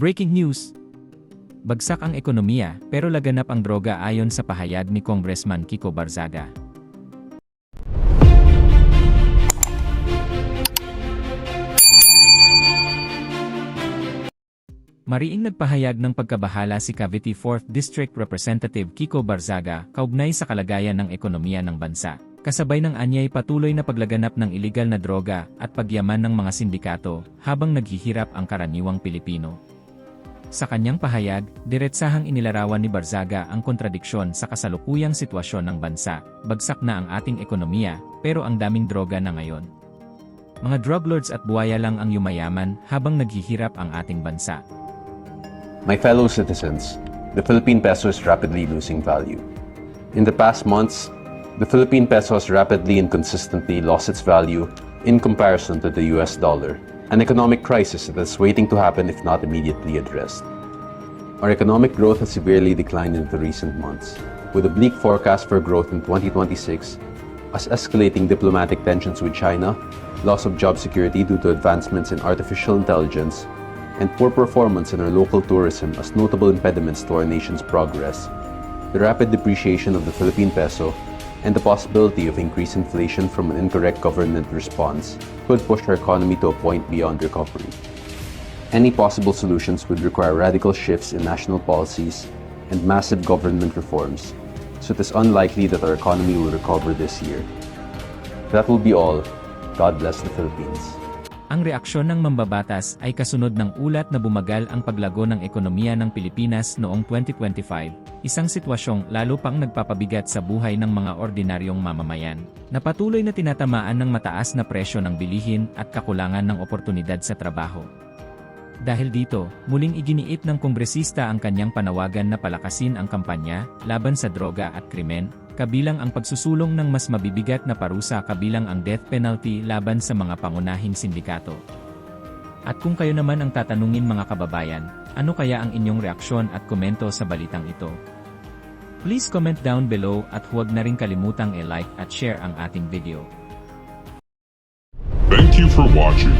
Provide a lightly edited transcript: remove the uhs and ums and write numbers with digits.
Breaking news! Bagsak ang ekonomiya pero laganap ang droga ayon sa pahayag ni Congressman Kiko Barzaga. Mariing nagpahayag ng pagkabahala si Cavite 4th District Representative Kiko Barzaga kaugnay sa kalagayan ng ekonomiya ng bansa. Kasabay ng anyay patuloy na paglaganap ng iligal na droga at pagyaman ng mga sindikato habang naghihirap ang karaniwang Pilipino. Sa kanyang pahayag, diretsahang inilarawan ni Barzaga ang kontradiksyon sa kasalukuyang sitwasyon ng bansa. Bagsak na ang ating ekonomiya, pero ang daming droga na ngayon. Mga drug lords at buwaya lang ang yumayaman habang naghihirap ang ating bansa. My fellow citizens, the Philippine peso is rapidly losing value. In the past months, the Philippine peso has rapidly and consistently lost its value in comparison to the US dollar, an economic crisis that is waiting to happen if not immediately addressed. Our economic growth has severely declined in the recent months, with a bleak forecast for growth in 2026, as escalating diplomatic tensions with China, loss of job security due to advancements in artificial intelligence, and poor performance in our local tourism as notable impediments to our nation's progress. The rapid depreciation of the Philippine peso and the possibility of increased inflation from an incorrect government response could push our economy to a point beyond recovery. Any possible solutions would require radical shifts in national policies and massive government reforms, so it is unlikely that our economy will recover this year. That will be all. God bless the Philippines. Ang reaksyon ng mambabatas ay kasunod ng ulat na bumagal ang paglago ng ekonomiya ng Pilipinas noong 2025, isang sitwasyong lalo pang nagpapabigat sa buhay ng mga ordinaryong mamamayan, na patuloy na tinatamaan ng mataas na presyo ng bilihin at kakulangan ng oportunidad sa trabaho. Dahil dito, muling iginiit ng kongresista ang kanyang panawagan na palakasin ang kampanya laban sa droga at krimen, kabilang ang pagsusulong ng mas mabibigat na parusa kabilang ang death penalty laban sa mga pangunahing sindikato. At kung kayo naman ang tatanungin mga kababayan, ano kaya ang inyong reaksyon at komento sa balitang ito? Please comment down below at huwag na rin kalimutang i-like at share ang ating video. Thank you for watching.